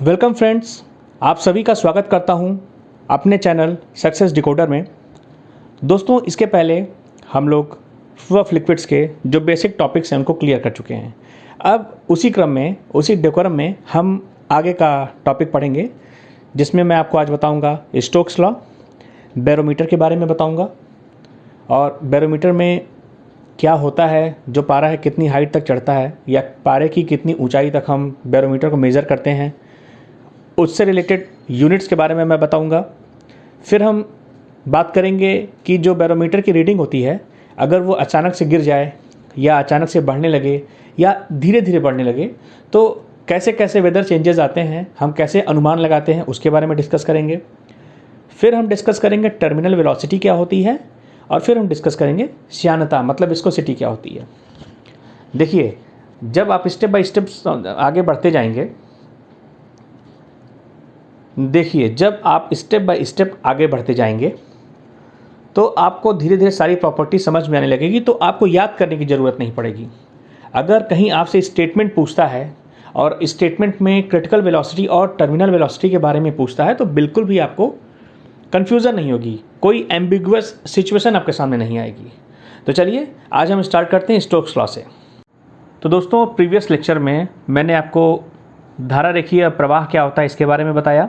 Welcome friends, आप सभी का स्वागत करता हूं अपने चैनल सक्सेस डिकोडर में। दोस्तों, इसके पहले हम लोग फ्लो ऑफ लिक्विड्स के जो बेसिक टॉपिक्स हैं उनको क्लियर कर चुके हैं। अब उसी क्रम में, उसी डेकोरम में हम आगे का टॉपिक पढ़ेंगे, जिसमें मैं आपको आज बताऊंगा स्टोक्स लॉ, बैरोमीटर के बारे में बताऊंगा, और बैरोमीटर में क्या होता है, जो पारा है कितनी हाइट तक चढ़ता है, या पारे की कितनी ऊंचाई तक हम बैरोमीटर को मेज़र करते हैं, उससे रिलेटेड यूनिट्स के बारे में मैं बताऊंगा। फिर हम बात करेंगे कि जो बैरोमीटर की रीडिंग होती है, अगर वो अचानक से गिर जाए या अचानक से बढ़ने लगे या धीरे धीरे बढ़ने लगे तो कैसे कैसे वेदर चेंजेस आते हैं, हम कैसे अनुमान लगाते हैं, उसके बारे में डिस्कस करेंगे। फिर हम डिस्कस करेंगे टर्मिनल वेलोसिटी क्या होती है, और फिर हम डिस्कस करेंगे श्यानता मतलब विस्कोसिटी क्या होती है। देखिए, जब आप स्टेप बाय स्टेप आगे बढ़ते जाएंगे, जब आप स्टेप बाय स्टेप आगे बढ़ते जाएंगे तो आपको धीरे धीरे सारी प्रॉपर्टी समझ में आने लगेगी, तो आपको याद करने की ज़रूरत नहीं पड़ेगी। अगर कहीं आपसे स्टेटमेंट पूछता है और स्टेटमेंट में क्रिटिकल वेलोसिटी और टर्मिनल वेलोसिटी के बारे में पूछता है, तो बिल्कुल भी आपको कन्फ्यूज़न नहीं होगी, कोई एम्बिगुअस सिचुएशन आपके सामने नहीं आएगी। तो चलिए आज हम स्टार्ट करते हैं स्टोक्स लॉ से। तो दोस्तों, प्रीवियस लेक्चर में मैंने आपको धारा रेखीय प्रवाह क्या होता है इसके बारे में बताया,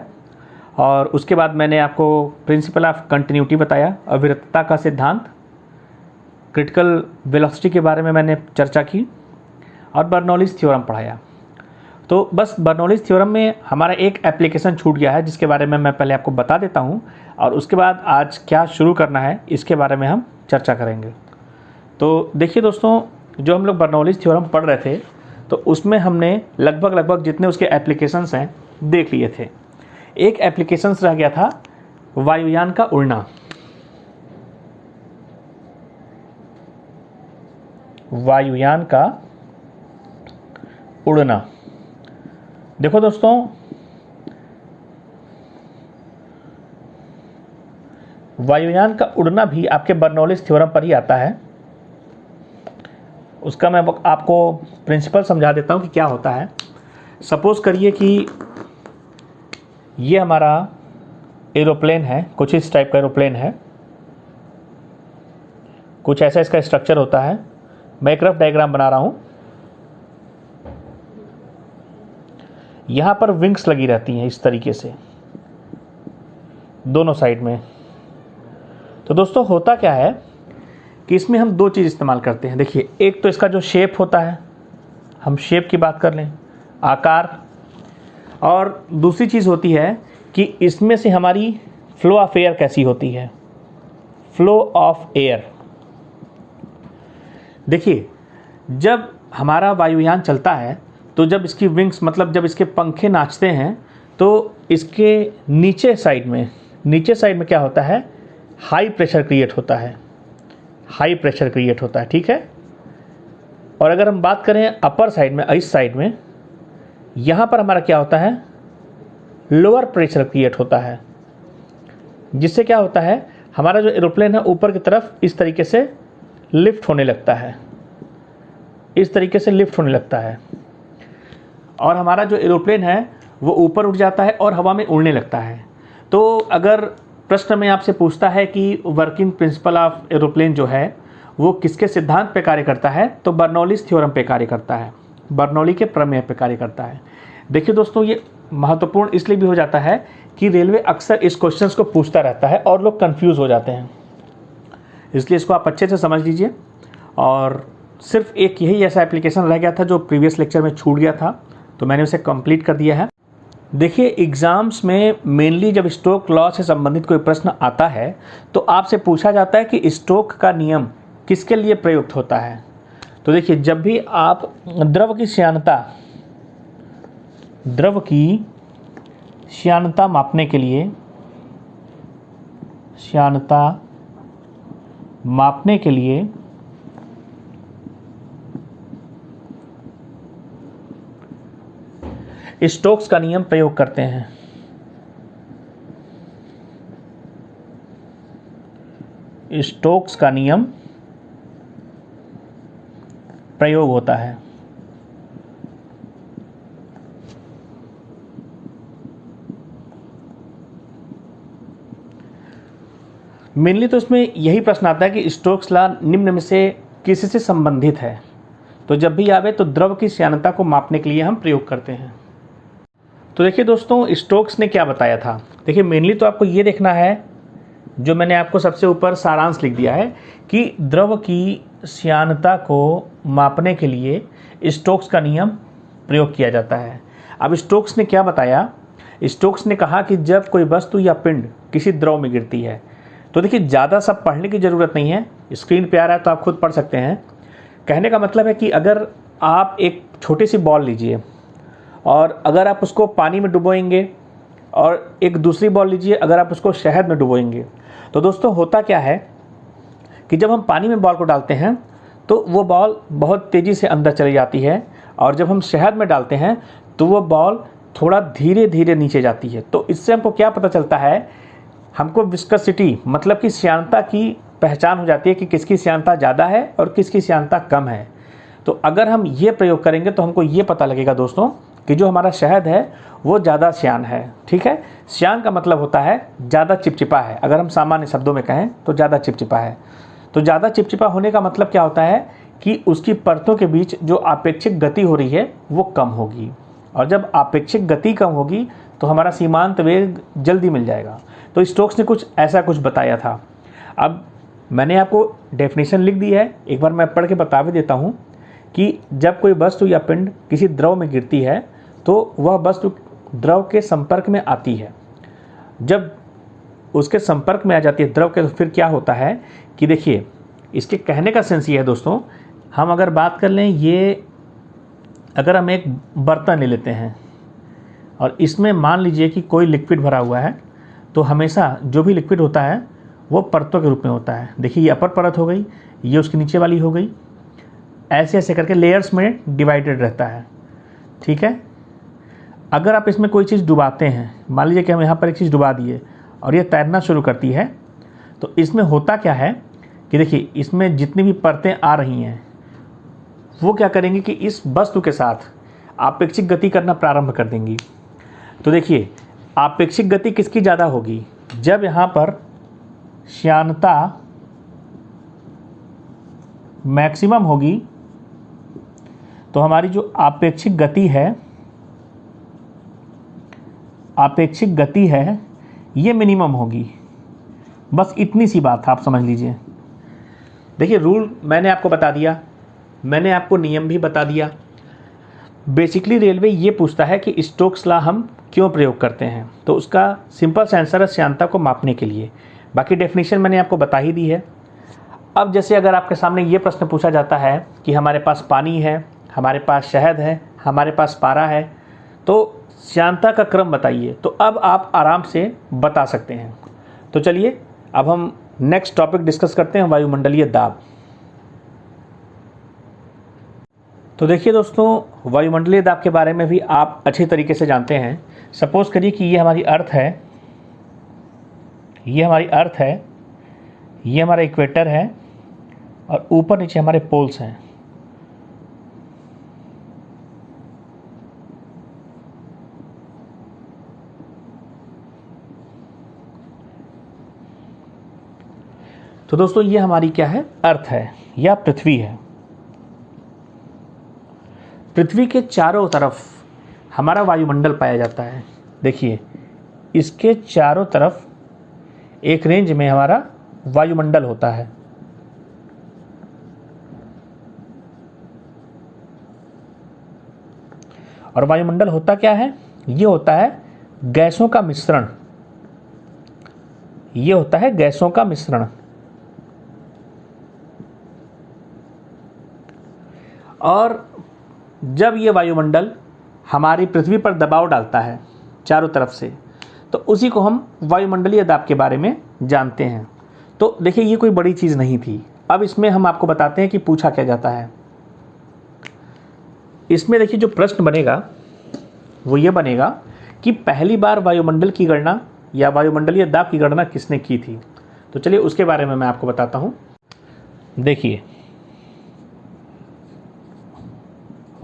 और उसके बाद मैंने आपको प्रिंसिपल ऑफ कंटिन्यूटी बताया, अविरतता का सिद्धांत, क्रिटिकल वेलोसिटी के बारे में मैंने चर्चा की, और बर्नौलीज़ थ्योरम पढ़ाया। तो बस बर्नौलीज़ थ्योरम में हमारा एक एप्लीकेशन छूट गया है, जिसके बारे में मैं पहले आपको बता देता हूँ, और उसके बाद आज क्या शुरू करना है इसके बारे में हम चर्चा करेंगे। तो देखिए दोस्तों, जो हम लोग बर्नौलीज़ थ्योरम पढ़ रहे थे, तो उसमें हमने लगभग जितने उसके एप्लीकेशंस हैं देख लिए थे। एक एप्लीकेशंस रह गया था वायुयान का उड़ना। वायुयान का उड़ना। देखो दोस्तों, वायुयान का उड़ना भी आपके बर्नौलीज़ थ्योरम पर ही आता है। उसका मैं आपको प्रिंसिपल समझा देता हूँ कि क्या होता है। सपोज करिए कि ये हमारा एरोप्लेन है, कुछ इस टाइप का एरोप्लेन है, कुछ ऐसा इसका स्ट्रक्चर होता है। मैं एक रफ डायग्राम बना रहा हूँ। यहाँ पर विंग्स लगी रहती हैं इस तरीके से दोनों साइड में। तो दोस्तों, होता क्या है कि इसमें हम दो चीज़ इस्तेमाल करते हैं। देखिए, एक तो इसका जो शेप होता है, हम शेप की बात कर लें, आकार, और दूसरी चीज़ होती है कि इसमें से हमारी फ्लो ऑफ एयर कैसी होती है, फ्लो ऑफ एयर। देखिए, जब हमारा वायुयान चलता है तो जब इसकी विंग्स मतलब जब इसके पंखे नाचते हैं, तो इसके नीचे साइड में क्या होता है, हाई प्रेशर क्रिएट होता है, हाई प्रेशर क्रिएट होता है, ठीक है। और अगर हम बात करें अपर साइड में, इस साइड में, यहाँ पर हमारा क्या होता है, लोअर प्रेशर क्रिएट होता है, जिससे क्या होता है, हमारा जो एरोप्लेन है ऊपर की तरफ इस तरीके से लिफ्ट होने लगता है, इस तरीके से लिफ्ट होने लगता है, और हमारा जो एरोप्लेन है वो ऊपर उठ जाता है और हवा में उड़ने लगता है। तो अगर प्रश्न में आपसे पूछता है कि वर्किंग प्रिंसिपल ऑफ एरोप्लेन जो है वो किसके सिद्धांत पे कार्य करता है, तो बर्नौलीज़ थ्योरम पे कार्य करता है, बर्नौली के प्रमेय पे कार्य करता है। देखिए दोस्तों, ये महत्वपूर्ण इसलिए भी हो जाता है कि रेलवे अक्सर इस क्वेश्चन को पूछता रहता है और लोग कंफ्यूज हो जाते हैं, इसलिए इसको आप अच्छे से समझ लीजिए। और सिर्फ एक यही ऐसा एप्लीकेशन रह गया था जो प्रीवियस लेक्चर में छूट गया था, तो मैंने उसे कंप्लीट कर दिया है। देखिए, एग्ज़ाम्स में मेनली जब स्टोक लॉ से संबंधित कोई प्रश्न आता है तो आपसे पूछा जाता है कि स्टोक का नियम किसके लिए प्रयुक्त होता है। तो देखिए, जब भी आप द्रव की श्यानता मापने के लिए, स्टोक्स का नियम प्रयोग करते हैं। स्टोक्स का नियम प्रयोग होता है। मेनली तो इसमें यही प्रश्न आता है कि स्टोक्स लॉ निम्न में से किससे संबंधित है। तो जब भी आवे तो द्रव की श्यानता को मापने के लिए हम प्रयोग करते हैं। तो देखिए दोस्तों, स्टोक्स ने क्या बताया था। देखिए मेनली तो आपको ये देखना है, जो मैंने आपको सबसे ऊपर सारांश लिख दिया है कि द्रव की श्यानता को मापने के लिए स्टोक्स का नियम प्रयोग किया जाता है। अब स्टोक्स ने क्या बताया, स्टोक्स ने कहा कि जब कोई वस्तु या पिंड किसी द्रव में गिरती है, तो देखिए ज़्यादा सब पढ़ने की ज़रूरत नहीं है, स्क्रीन पे आ रहा है तो आप खुद पढ़ सकते हैं। कहने का मतलब है कि अगर आप एक छोटी सी बॉल लीजिए और अगर आप उसको पानी में डुबोएंगे और एक दूसरी बॉल लीजिए, अगर आप उसको शहद में डुबोएंगे, तो दोस्तों होता क्या है कि जब हम पानी में बॉल को डालते हैं तो वो बॉल बहुत तेज़ी से अंदर चली जाती है, और जब हम शहद में डालते हैं तो वो बॉल थोड़ा धीरे धीरे नीचे जाती है। तो इससे हमको क्या पता चलता है, हमको विस्कोसिटी मतलब कि श्यानता की पहचान हो जाती है कि किसकी श्यानता ज़्यादा है और किसकी श्यानता कम है। तो अगर हम ये प्रयोग करेंगे तो हमको ये पता लगेगा दोस्तों कि जो हमारा शहद है वो ज़्यादा श्यान है। ठीक है, श्यान का मतलब होता है ज़्यादा चिपचिपा है। अगर हम सामान्य शब्दों में कहें तो ज़्यादा चिपचिपा है। तो ज़्यादा चिपचिपा होने का मतलब क्या होता है कि उसकी परतों के बीच जो आपेक्षिक गति हो रही है वो कम होगी, और जब आपेक्षिक गति कम होगी तो हमारा सीमांत वेग जल्दी मिल जाएगा। तो स्टोक्स ने कुछ बताया था। अब मैंने आपको डेफिनेशन लिख दी है, एक बार मैं पढ़ के बता भी देता हूँ कि जब कोई वस्तु या पिंड किसी द्रव में गिरती है तो वह वस्तु द्रव के संपर्क में आती है। जब उसके संपर्क में आ जाती है द्रव के, तो फिर क्या होता है कि देखिए इसके कहने का सेंस ये है दोस्तों, हम अगर बात कर लें, ये अगर हम एक बर्तन ले लेते हैं और इसमें मान लीजिए कि कोई लिक्विड भरा हुआ है, तो हमेशा जो भी लिक्विड होता है वो परतों के रूप में होता है। देखिए ये अपर परत हो गई, ये उसकी नीचे वाली हो गई, ऐसे ऐसे करके लेयर्स में डिवाइडेड रहता है। ठीक है, अगर आप इसमें कोई चीज़ डुबाते हैं, मान लीजिए कि हम यहाँ पर एक चीज़ डुबा दिए और ये तैरना शुरू करती है, तो इसमें होता क्या है कि देखिए इसमें जितनी भी परतें आ रही हैं वो क्या करेंगी कि इस वस्तु के साथ आपेक्षिक गति करना प्रारंभ कर देंगी। तो देखिए आपेक्षिक गति किसकी ज़्यादा होगी, जब यहाँ पर श्यानता मैक्सिमम होगी तो हमारी जो आपेक्षिक गति है ये मिनिमम होगी। बस इतनी सी बात आप समझ लीजिए। देखिए रूल मैंने आपको बता दिया, मैंने आपको नियम भी बता दिया। बेसिकली रेलवे ये पूछता है कि स्टोक्स लॉ हम क्यों प्रयोग करते हैं, तो उसका सिंपल सा आंसर है श्यानता को मापने के लिए। बाकी डेफिनेशन मैंने आपको बता ही दी है। अब जैसे अगर आपके सामने ये प्रश्न पूछा जाता है कि हमारे पास पानी है, हमारे पास शहद है, हमारे पास पारा है, तो श्यानता का क्रम बताइए, तो अब आप आराम से बता सकते हैं। तो चलिए अब हम नेक्स्ट टॉपिक डिस्कस करते हैं, वायुमंडलीय दाब। तो देखिए दोस्तों, वायुमंडलीय दाब के बारे में भी आप अच्छी तरीके से जानते हैं। सपोज करिए कि ये हमारी अर्थ है, ये हमारा इक्वेटर है और ऊपर नीचे हमारे पोल्स हैं। तो दोस्तों ये हमारी क्या है, अर्थ है या पृथ्वी है। पृथ्वी के चारों तरफ हमारा वायुमंडल पाया जाता है। देखिए इसके चारों तरफ एक रेंज में हमारा वायुमंडल होता है। और वायुमंडल होता क्या है, ये होता है गैसों का मिश्रण। ये होता है गैसों का मिश्रण। और जब ये वायुमंडल हमारी पृथ्वी पर दबाव डालता है चारों तरफ से, तो उसी को हम वायुमंडलीय दाब के बारे में जानते हैं। तो देखिए ये कोई बड़ी चीज़ नहीं थी। अब इसमें हम आपको बताते हैं कि पूछा क्या जाता है। इसमें देखिए जो प्रश्न बनेगा वो ये बनेगा कि पहली बार वायुमंडल की गणना या वायुमंडलीय दाब की गणना किसने की थी। तो चलिए उसके बारे में मैं आपको बताता हूँ। देखिए,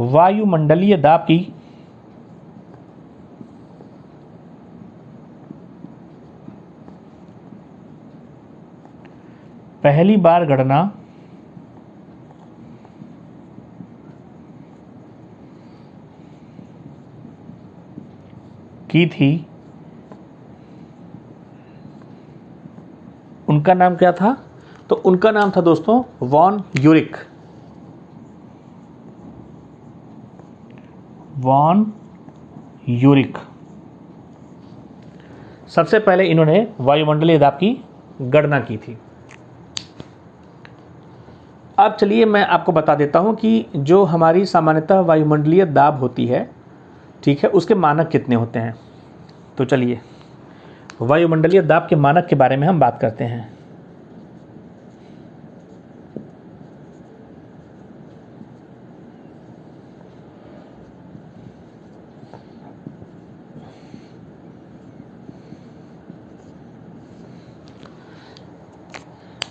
वायुमंडलीय दाब की पहली बार गणना की थी, उनका नाम क्या था? तो उनका नाम था दोस्तों वॉन यूरिक। वॉन यूरिक सबसे पहले इन्होंने वायुमंडलीय दाब की गणना की थी। अब चलिए मैं आपको बता देता हूं कि जो हमारी सामान्यतः वायुमंडलीय दाब होती है, ठीक है, उसके मानक कितने होते हैं। तो चलिए वायुमंडलीय दाब के मानक के बारे में हम बात करते हैं।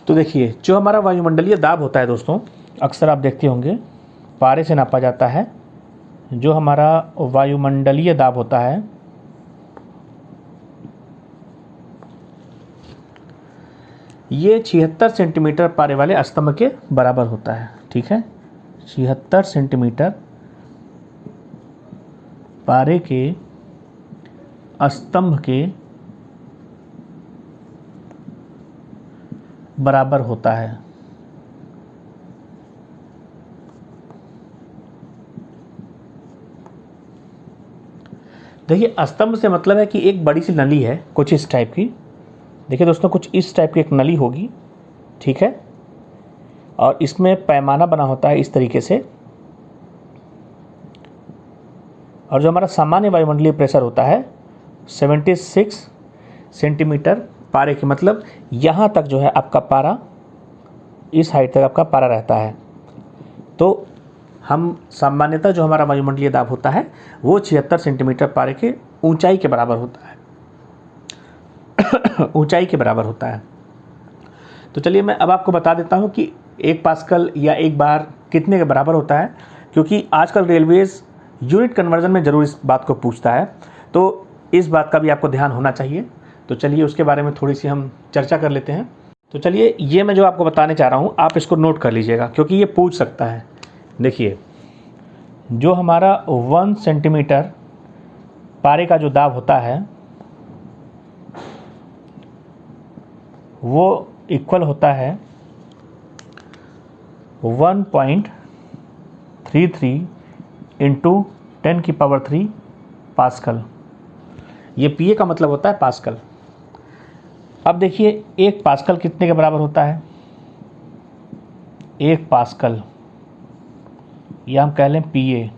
तो देखिए, जो हमारा वायुमंडलीय दाब होता है दोस्तों, अक्सर आप देखते होंगे पारे से नापा जाता है। जो हमारा वायुमंडलीय दाब होता है ये 76 सेंटीमीटर पारे वाले स्तंभ के बराबर होता है। ठीक है, 76 सेंटीमीटर पारे के स्तंभ के बराबर होता है। देखिए, स्तंभ से मतलब है कि एक बड़ी सी नली है कुछ इस टाइप की। देखिए दोस्तों, कुछ इस टाइप की एक नली होगी, ठीक है, और इसमें पैमाना बना होता है इस तरीके से। और जो हमारा सामान्य वायुमंडलीय प्रेशर होता है 76 सेंटीमीटर पारे की, मतलब यहाँ तक जो है आपका पारा, इस हाइट तक आपका पारा रहता है। तो हम सामान्यतः जो हमारा वायुमंडलीय दाब होता है वो 76 सेंटीमीटर पारे के ऊंचाई के बराबर होता है। ऊंचाई के बराबर होता है। तो चलिए मैं अब आपको बता देता हूं कि 1 पास्कल या 1 बार कितने के बराबर होता है, क्योंकि आजकल रेलवेज यूनिट कन्वर्जन में ज़रूर इस बात को पूछता है, तो इस बात का भी आपको ध्यान होना चाहिए। तो चलिए उसके बारे में थोड़ी सी हम चर्चा कर लेते हैं। तो चलिए, ये मैं जो आपको बताने चाह रहा हूँ आप इसको नोट कर लीजिएगा, क्योंकि ये पूछ सकता है। देखिए, जो हमारा 1 सेंटीमीटर पारे का जो दाब होता है वो इक्वल होता है 1.33 इंटू 10⁻³ पास्कल। ये पीए का मतलब होता है पास्कल। अब देखिए, 1 पास्कल कितने के बराबर होता है? 1 पास्कल या हम कह लें पीए,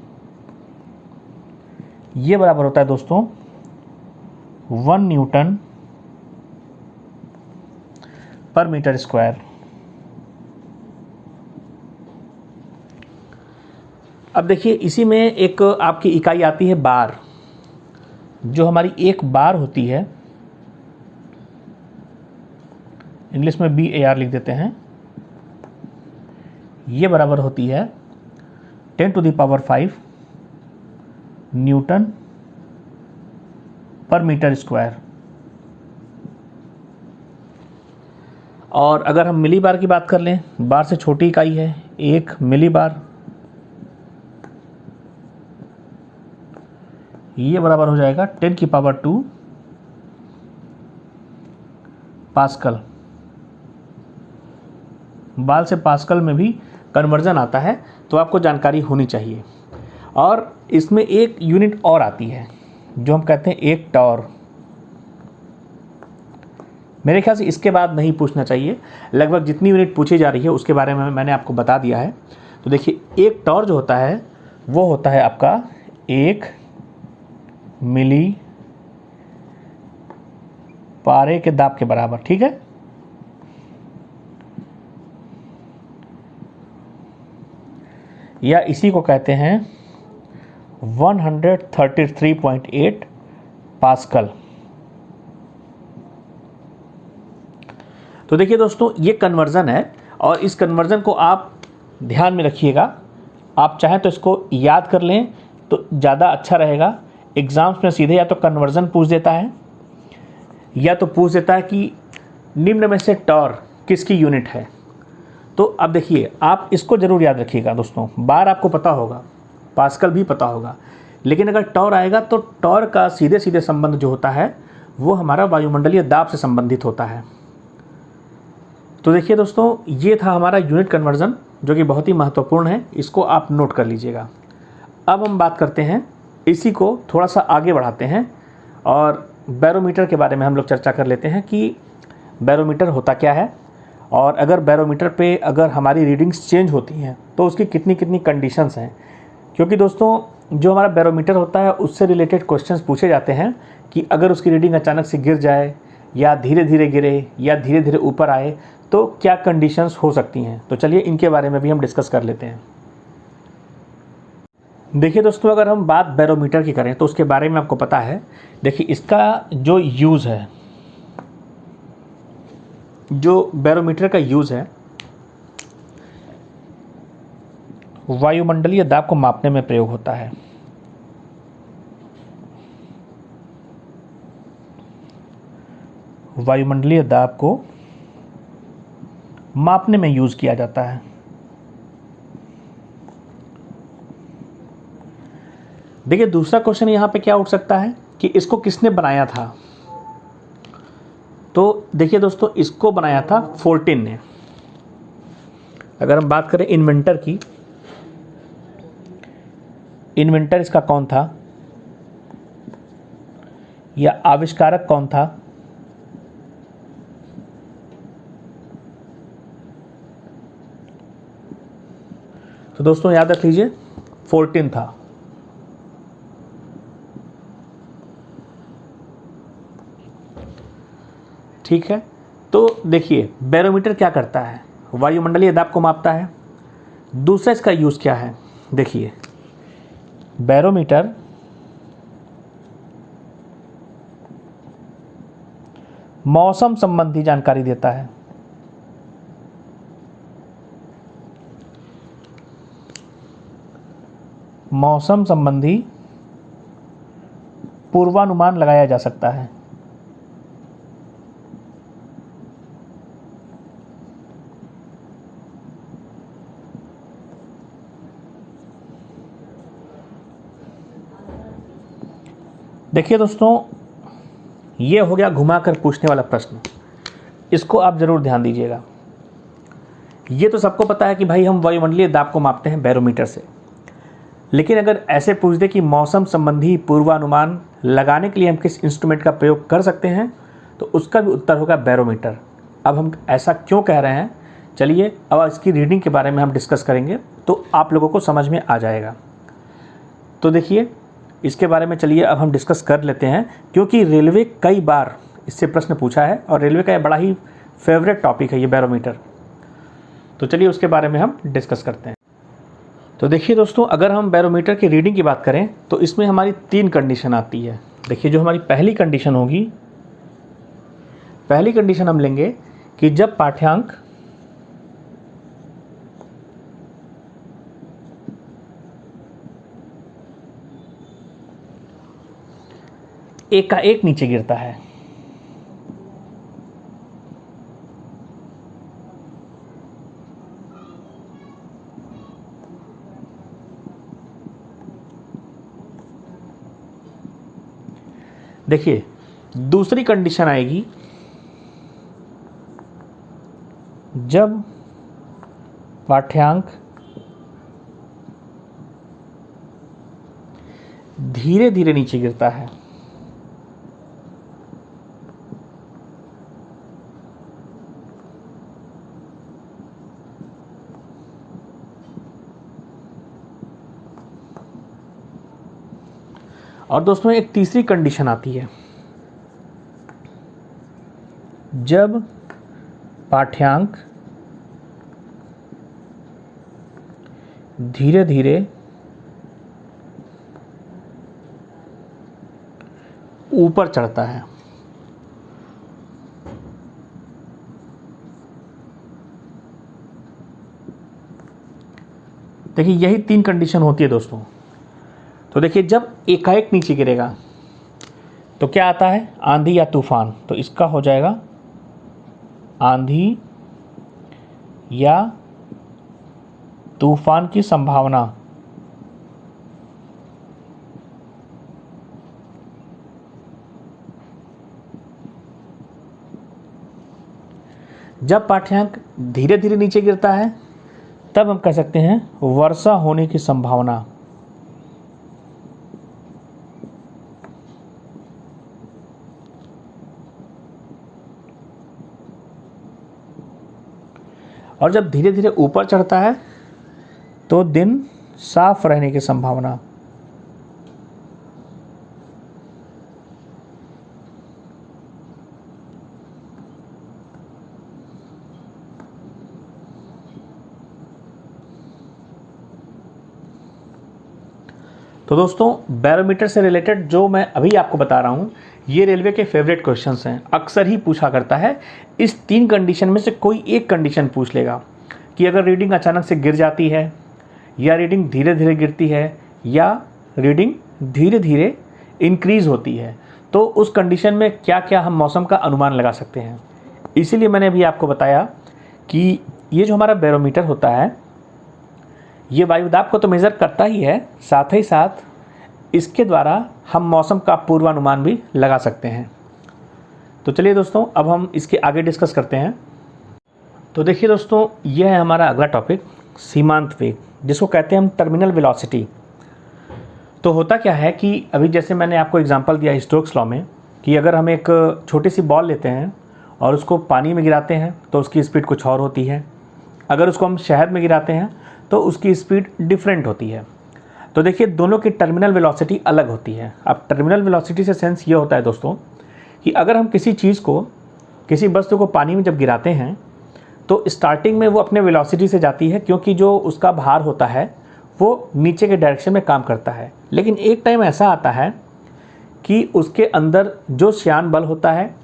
ये बराबर होता है दोस्तों 1 न्यूटन पर मीटर स्क्वायर। अब देखिए, इसी में एक आपकी इकाई आती है बार। जो हमारी एक बार होती है, इंग्लिश में BAR लिख देते हैं, ये बराबर होती है 10⁵ न्यूटन पर मीटर स्क्वायर। और अगर हम मिली बार की बात कर लें, बार से छोटी इकाई है 1 मिली बार, ये बराबर हो जाएगा 10⁻² पास्कल। बार से पास्कल में भी कन्वर्जन आता है, तो आपको जानकारी होनी चाहिए। और इसमें एक यूनिट और आती है जो हम कहते हैं 1 टॉर। मेरे ख्याल से इसके बाद नहीं पूछना चाहिए, लगभग जितनी यूनिट पूछी जा रही है उसके बारे में मैंने आपको बता दिया है। तो देखिए, 1 टॉर जो होता है वो होता है आपका 1 मिली पारे के दाब के बराबर। ठीक है, या इसी को कहते हैं 133.8 पास्कल। तो देखिए दोस्तों, ये कन्वर्ज़न है और इस कन्वर्ज़न को आप ध्यान में रखिएगा। आप चाहें तो इसको याद कर लें तो ज़्यादा अच्छा रहेगा। एग्ज़ाम्स में सीधे या तो कन्वर्ज़न पूछ देता है या तो पूछ देता है कि निम्न में से टॉर किसकी यूनिट है। तो अब देखिए, आप इसको ज़रूर याद रखिएगा दोस्तों। बार आपको पता होगा, पास्कल भी पता होगा, लेकिन अगर टॉर आएगा तो टॉर का सीधे सीधे संबंध जो होता है वो हमारा वायुमंडलीय दाब से संबंधित होता है। तो देखिए दोस्तों, ये था हमारा यूनिट कन्वर्जन, जो कि बहुत ही महत्वपूर्ण है। इसको आप नोट कर लीजिएगा। अब हम बात करते हैं, इसी को थोड़ा सा आगे बढ़ाते हैं और बैरोमीटर के बारे में हम लोग चर्चा कर लेते हैं कि बैरोमीटर होता क्या है, और अगर बैरोमीटर पे अगर हमारी रीडिंग्स चेंज होती हैं तो उसकी कितनी कितनी कंडीशंस हैं। क्योंकि दोस्तों, जो हमारा बैरोमीटर होता है उससे रिलेटेड क्वेश्चंस पूछे जाते हैं कि अगर उसकी रीडिंग अचानक से गिर जाए या धीरे धीरे गिरे या धीरे धीरे ऊपर आए तो क्या कंडीशंस हो सकती हैं। तो चलिए इनके बारे में भी हम डिस्कस कर लेते हैं। देखिए दोस्तों, अगर हम बात बैरोमीटर की करें तो उसके बारे में आपको पता है। देखिए, इसका जो यूज़ है, जो बैरोमीटर का यूज़ है, वायुमंडलीय दाब को मापने में प्रयोग होता है। वायुमंडलीय दाब को मापने में यूज़ किया जाता है। देखिए, दूसरा क्वेश्चन यहाँ पे क्या उठ सकता है कि इसको किसने बनाया था। तो देखिए दोस्तों, इसको बनाया था फोर्टिन ने। अगर हम बात करें इन्वेंटर की, इन्वेंटर इसका कौन था या आविष्कारक कौन था, तो दोस्तों याद रख लीजिए, फोर्टिन था। ठीक है। तो देखिए, बैरोमीटर क्या करता है, वायुमंडलीय दाब को मापता है। दूसरा इसका यूज़ क्या है, देखिए, बैरोमीटर मौसम संबंधी जानकारी देता है। मौसम संबंधी पूर्वानुमान लगाया जा सकता है। देखिए दोस्तों, ये हो गया घुमाकर पूछने वाला प्रश्न। इसको आप ज़रूर ध्यान दीजिएगा। ये तो सबको पता है कि भाई हम वायुमंडलीय दाब को मापते हैं बैरोमीटर से, लेकिन अगर ऐसे पूछ दे कि मौसम संबंधी पूर्वानुमान लगाने के लिए हम किस इंस्ट्रूमेंट का प्रयोग कर सकते हैं, तो उसका भी उत्तर होगा बैरोमीटर। अब हम ऐसा क्यों कह रहे हैं, चलिए अब इसकी रीडिंग के बारे में हम डिस्कस करेंगे तो आप लोगों को समझ में आ जाएगा। तो देखिए, इसके बारे में चलिए अब हम डिस्कस कर लेते हैं, क्योंकि रेलवे कई बार इससे प्रश्न पूछा है और रेलवे का बड़ा ही फेवरेट टॉपिक है ये बैरोमीटर। तो चलिए उसके बारे में हम डिस्कस करते हैं। तो देखिए दोस्तों, अगर हम बैरोमीटर की रीडिंग की बात करें तो इसमें हमारी 3 कंडीशन आती है। देखिए, जो हमारी पहली कंडीशन होगी, पहली कंडीशन हम लेंगे कि जब पाठ्यांक एकाएक नीचे गिरता है। देखिए, दूसरी कंडीशन आएगी जब पाठ्यांक धीरे धीरे नीचे गिरता है। और दोस्तों, एक तीसरी कंडीशन आती है जब पाठ्यांक धीरे धीरे ऊपर चढ़ता है। देखिए यही 3 कंडीशन होती है दोस्तों। तो देखिए जब एकाएक नीचे गिरेगा तो क्या आता है, आंधी या तूफान। तो इसका हो जाएगा आंधी या तूफान की संभावना। जब पाठ्यांक धीरे धीरे नीचे गिरता है तब हम कह सकते हैं वर्षा होने की संभावना। और जब धीरे धीरे ऊपर चढ़ता है तो दिन साफ रहने की संभावना। तो दोस्तों बैरोमीटर से रिलेटेड जो मैं अभी आपको बता रहा हूँ ये रेलवे के फेवरेट क्वेश्चंस हैं, अक्सर ही पूछा करता है। इस 3 कंडीशन में से कोई एक कंडीशन पूछ लेगा कि अगर रीडिंग अचानक से गिर जाती है, या रीडिंग धीरे धीरे गिरती है, या रीडिंग धीरे धीरे इंक्रीज़ होती है, तो उस कंडीशन में क्या क्या हम मौसम का अनुमान लगा सकते हैं। इसीलिए मैंने अभी आपको बताया कि ये जो हमारा बैरोमीटर होता है ये वायुदाब को तो मेज़र करता ही है, साथ ही साथ इसके द्वारा हम मौसम का पूर्वानुमान भी लगा सकते हैं। तो चलिए दोस्तों अब हम इसके आगे डिस्कस करते हैं। तो देखिए दोस्तों यह है हमारा अगला टॉपिक, सीमांत वेग, जिसको कहते हैं हम टर्मिनल वेलोसिटी। तो होता क्या है कि अभी जैसे मैंने आपको एग्जांपल दिया स्टोक्स लॉ में कि अगर हम एक छोटी सी बॉल लेते हैं और उसको पानी में गिराते हैं तो उसकी स्पीड कुछ और होती है, अगर उसको हम शहद में गिराते हैं तो उसकी स्पीड डिफरेंट होती है। तो देखिए दोनों की टर्मिनल वेलोसिटी अलग होती है। अब टर्मिनल वेलोसिटी से सेंस ये होता है दोस्तों कि अगर हम किसी चीज़ को, किसी वस्तु को पानी में जब गिराते हैं तो स्टार्टिंग में वो अपने वेलोसिटी से जाती है, क्योंकि जो उसका भार होता है वो नीचे के डायरेक्शन में काम करता है। लेकिन एक टाइम ऐसा आता है कि उसके अंदर जो श्यान बल होता है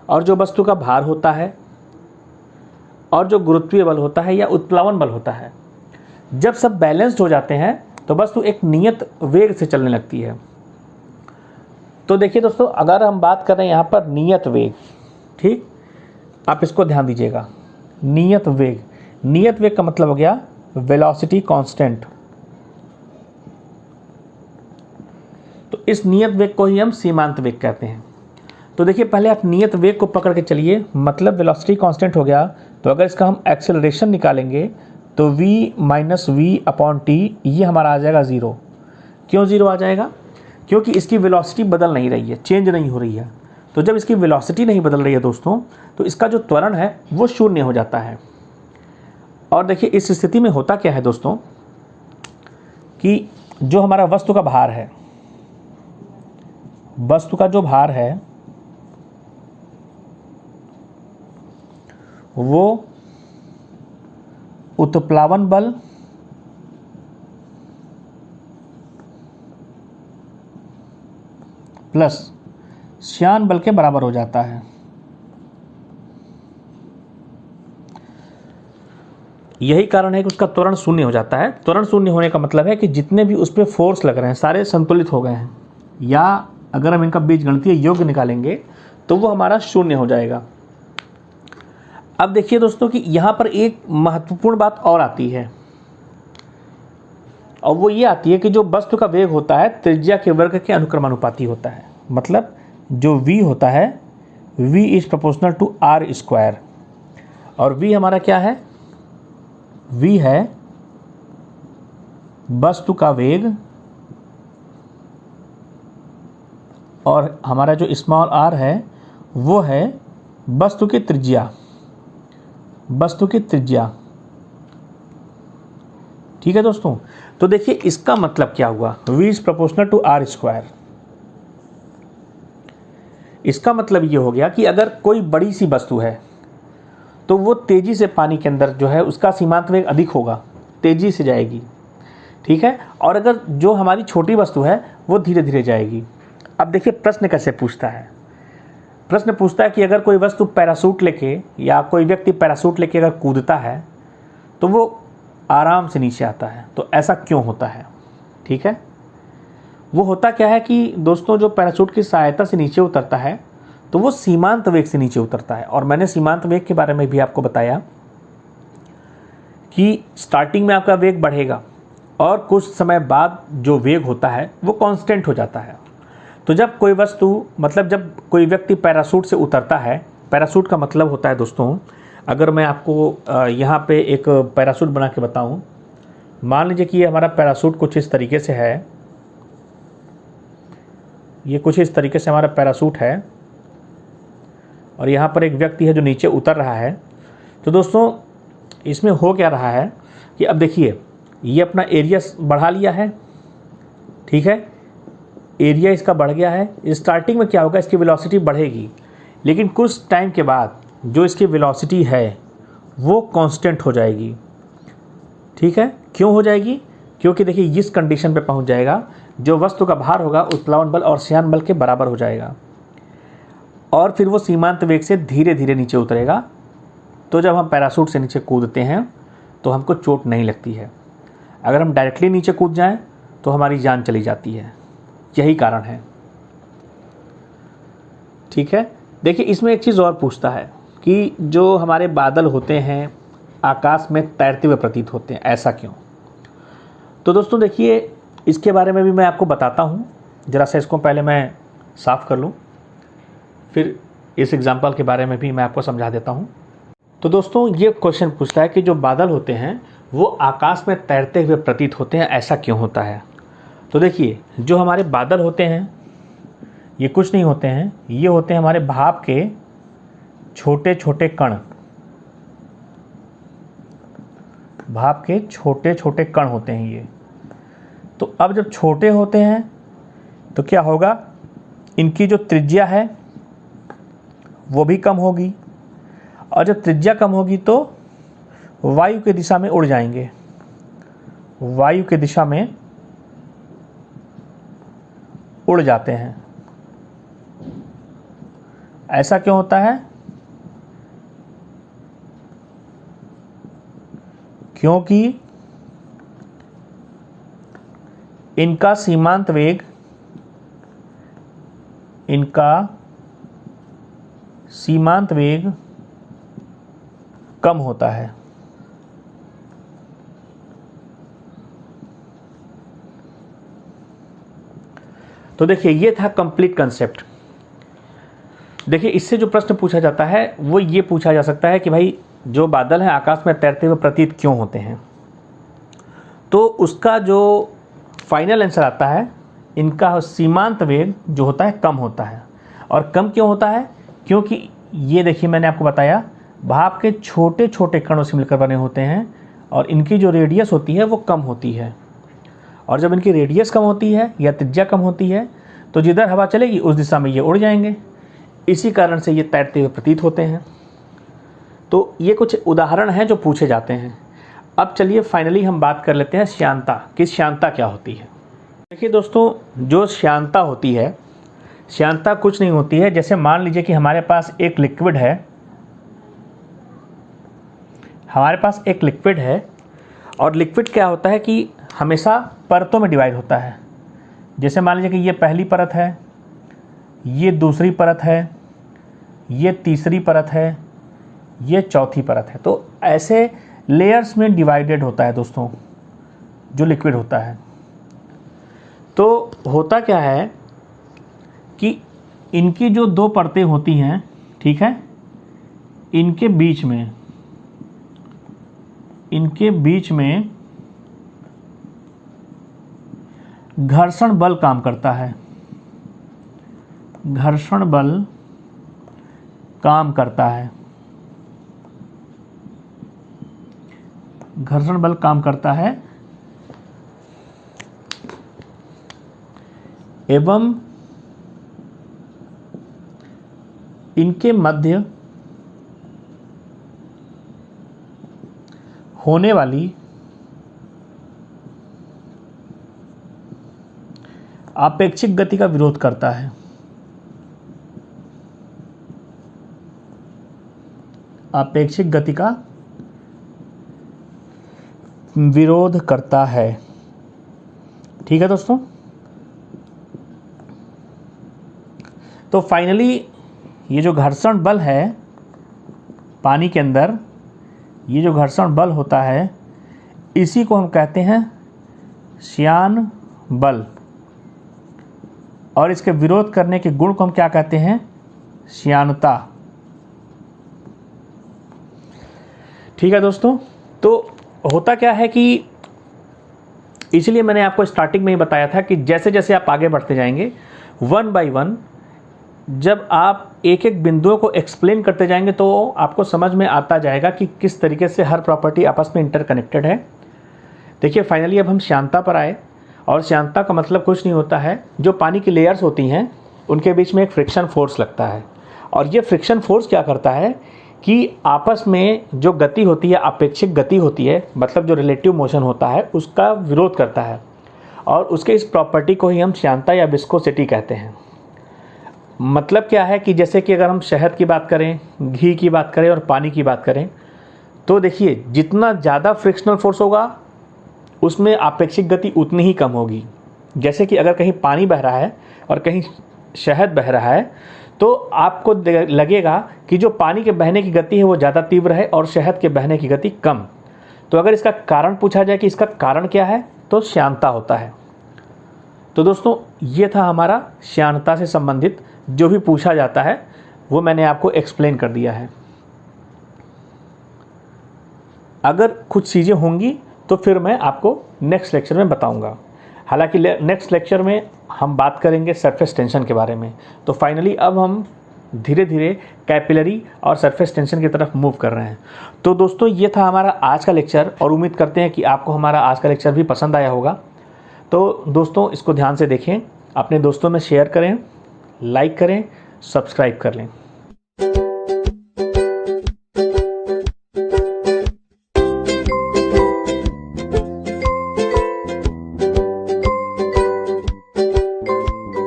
और जो वस्तु का भार होता है और जो गुरुत्वीय बल होता है या उत्प्लावन बल होता है, जब सब बैलेंस्ड हो जाते हैं तो वस्तु एक नियत वेग से चलने लगती है। तो देखिए दोस्तों अगर हम बात कर रहे हैं यहाँ पर नियत वेग, ठीक, आप इसको ध्यान दीजिएगा, नियत वेग। नियत वेग का मतलब हो गया वेलोसिटी कांस्टेंट। तो इस नियत वेग को ही हम सीमांत वेग कहते हैं। तो देखिए पहले आप नियत वेग को पकड़ के चलिए, मतलब वेलोसिटी कांस्टेंट हो गया। तो अगर इसका हम एक्सेलरेशन निकालेंगे तो v minus v upon t, ये हमारा आ जाएगा 0। क्यों 0 आ जाएगा? क्योंकि इसकी वेलोसिटी बदल नहीं रही है, चेंज नहीं हो रही है। तो जब इसकी वेलोसिटी नहीं बदल रही है दोस्तों तो इसका जो त्वरण है वो शून्य हो जाता है। और देखिए इस स्थिति में होता क्या है दोस्तों कि जो हमारा वस्तु का भार है, वस्तु का जो भार है वो उत्प्लावन बल प्लस श्यान बल के बराबर हो जाता है। यही कारण है कि उसका त्वरण शून्य हो जाता है। त्वरण शून्य होने का मतलब है कि जितने भी उस पर फोर्स लग रहे हैं सारे संतुलित हो गए हैं, या अगर हम इनका बीजगणितीय योग निकालेंगे तो वो हमारा शून्य हो जाएगा। अब देखिए दोस्तों कि यहाँ पर एक महत्वपूर्ण बात और आती है, और वो ये आती है कि जो वस्तु का वेग होता है त्रिज्या के वर्ग के अनुक्रमानुपाती होता है। मतलब जो v होता है v is proportional to r square, और v हमारा क्या है? v है वस्तु का वेग, और हमारा जो स्मॉल r है वो है वस्तु की त्रिज्या, वस्तु की त्रिज्या। ठीक है दोस्तों, तो देखिए इसका मतलब क्या हुआ, v is proportional to r square. इसका मतलब ये हो गया कि अगर कोई बड़ी सी वस्तु है तो वो तेजी से पानी के अंदर जो है उसका सीमांत वेग अधिक होगा, तेजी से जाएगी, ठीक है। और अगर जो हमारी छोटी वस्तु है वो धीरे धीरे जाएगी। अब देखिए प्रश्न कैसे पूछता है, प्रश्न पूछता है कि अगर कोई वस्तु पैराशूट लेके या कोई व्यक्ति पैराशूट लेके अगर कूदता है तो वो आराम से नीचे आता है। तो ऐसा क्यों होता है? ठीक है, वो होता क्या है कि दोस्तों जो पैराशूट की सहायता से नीचे उतरता है तो वो सीमांत वेग से नीचे उतरता है। और मैंने सीमांत वेग के बारे में भी आपको बताया कि स्टार्टिंग में आपका वेग बढ़ेगा और कुछ समय बाद जो वेग होता है वो कांस्टेंट हो जाता है। तो जब कोई वस्तु मतलब जब कोई व्यक्ति पैराशूट से उतरता है, पैराशूट का मतलब होता है दोस्तों, अगर मैं आपको यहाँ पे एक पैराशूट बना के बताऊँ, मान लीजिए कि ये हमारा पैराशूट कुछ इस तरीके से है, ये कुछ इस तरीके से हमारा पैराशूट है और यहाँ पर एक व्यक्ति है जो नीचे उतर रहा है। तो दोस्तों इसमें हो क्या रहा है कि अब देखिए ये अपना एरिया बढ़ा लिया है, ठीक है, एरिया इसका बढ़ गया है। स्टार्टिंग में क्या होगा, इसकी वेलोसिटी बढ़ेगी, लेकिन कुछ टाइम के बाद जो इसकी वेलोसिटी है वो कांस्टेंट हो जाएगी। ठीक है, क्यों हो जाएगी? क्योंकि देखिए इस कंडीशन पे पहुंच जाएगा, जो वस्तु का भार होगा उत्प्लावन बल और श्यान बल के बराबर हो जाएगा और फिर वो सीमांत वेग से धीरे धीरे नीचे उतरेगा। तो जब हम पैराशूट से नीचे कूदते हैं तो हमको चोट नहीं लगती है। अगर हम डायरेक्टली नीचे कूद जाएं तो हमारी जान चली जाती है। यही कारण है। ठीक है, देखिए इसमें एक चीज़ और पूछता है कि जो हमारे बादल होते हैं आकाश में तैरते हुए प्रतीत होते हैं, ऐसा क्यों? तो दोस्तों देखिए इसके बारे में भी मैं आपको बताता हूँ। ज़रा सा इसको पहले मैं साफ़ कर लूँ, फिर इस एग्जाम्पल के बारे में भी मैं आपको समझा देता हूँ। तो दोस्तों ये क्वेश्चन पूछता है कि जो बादल होते हैं वो आकाश में तैरते हुए प्रतीत होते हैं, ऐसा क्यों होता है? तो देखिए जो हमारे बादल होते हैं ये कुछ नहीं होते हैं, ये होते हैं हमारे भाप के छोटे छोटे कण। भाप के छोटे छोटे कण होते हैं ये। तो अब जब छोटे होते हैं तो क्या होगा, इनकी जो त्रिज्या है वो भी कम होगी और जब त्रिज्या कम होगी तो वायु की दिशा में उड़ जाएंगे। वायु की दिशा में उड़ जाते हैं। ऐसा क्यों होता है? क्योंकि इनका सीमांत वेग कम होता है। तो देखिए ये था कंप्लीट कंसेप्ट। देखिए इससे जो प्रश्न पूछा जाता है वो ये पूछा जा सकता है कि भाई जो बादल हैं आकाश में तैरते हुए प्रतीत क्यों होते हैं? तो उसका जो फाइनल आंसर आता है, इनका सीमांत वेग जो होता है कम होता है। और कम क्यों होता है? क्योंकि ये देखिए मैंने आपको बताया भाप के छोटे छोटे कणों से मिलकर बने होते हैं और इनकी जो रेडियस होती है वो कम होती है। और जब इनकी रेडियस कम होती है या त्रिज्या कम होती है तो जिधर हवा चलेगी उस दिशा में ये उड़ जाएंगे। इसी कारण से ये तैरते हुए प्रतीत होते हैं। तो ये कुछ उदाहरण हैं जो पूछे जाते हैं। अब चलिए फाइनली हम बात कर लेते हैं श्यानता कि श्यानता क्या होती है। देखिए दोस्तों जो श्यानता होती है, श्यानता कुछ नहीं होती है। जैसे मान लीजिए कि हमारे पास एक लिक्विड है, और लिक्विड क्या होता है कि हमेशा परतों में डिवाइड होता है। जैसे मान लीजिए कि ये पहली परत है, ये दूसरी परत है, ये तीसरी परत है, ये चौथी परत है। तो ऐसे लेयर्स में डिवाइडेड होता है दोस्तों जो लिक्विड होता है। तो होता क्या है कि इनकी जो दो परतें होती हैं, ठीक है, इनके बीच में घर्षण बल काम करता है। घर्षण बल काम करता है एवं इनके मध्य होने वाली आपेक्षिक गति का विरोध करता है। आपेक्षिक गति का विरोध करता है। ठीक है दोस्तों, तो फाइनली ये जो घर्षण बल है पानी के अंदर, ये जो घर्षण बल होता है इसी को हम कहते हैं श्यान बल, और इसके विरोध करने के गुण को हम क्या कहते हैं? श्यानता। ठीक है दोस्तों, तो होता क्या है कि इसलिए मैंने आपको स्टार्टिंग में ही बताया था कि जैसे जैसे आप आगे बढ़ते जाएंगे वन बाय वन, जब आप एक एक बिंदुओं को एक्सप्लेन करते जाएंगे तो आपको समझ में आता जाएगा कि किस तरीके से हर प्रॉपर्टी आपस में इंटरकनेक्टेड है। देखिए फाइनली अब हम श्यानता पर आए, और श्यानता का मतलब कुछ नहीं होता है, जो पानी की लेयर्स होती हैं उनके बीच में एक फ्रिक्शन फोर्स लगता है, और ये फ्रिक्शन फोर्स क्या करता है कि आपस में जो गति होती है, अपेक्षिक गति होती है, मतलब जो रिलेटिव मोशन होता है उसका विरोध करता है, और उसके इस प्रॉपर्टी को ही हम श्यानता या विस्कोसिटी कहते हैं। मतलब क्या है कि जैसे कि अगर हम शहद की बात करें, घी की बात करें और पानी की बात करें, तो देखिए जितना ज़्यादा फ्रिक्शनल फोर्स होगा उसमें आपेक्षिक गति उतनी ही कम होगी। जैसे कि अगर कहीं पानी बह रहा है और कहीं शहद बह रहा है तो आपको लगेगा कि जो पानी के बहने की गति है वो ज़्यादा तीव्र है और शहद के बहने की गति कम। तो अगर इसका कारण पूछा जाए कि इसका कारण क्या है, तो श्यानता होता है। तो दोस्तों ये था हमारा श्यानता से संबंधित जो भी पूछा जाता है वो मैंने आपको एक्सप्लेन कर दिया है। अगर कुछ चीज़ें होंगी तो फिर मैं आपको नेक्स्ट लेक्चर में बताऊंगा। हालांकि नेक्स्ट लेक्चर में हम बात करेंगे सरफेस टेंशन के बारे में। तो फाइनली अब हम धीरे धीरे कैपिलरी और सरफेस टेंशन की तरफ मूव कर रहे हैं। तो दोस्तों ये था हमारा आज का लेक्चर, और उम्मीद करते हैं कि आपको हमारा आज का लेक्चर भी पसंद आया होगा। तो दोस्तों इसको ध्यान से देखें, अपने दोस्तों में शेयर करें, लाइक करें, सब्सक्राइब कर लें।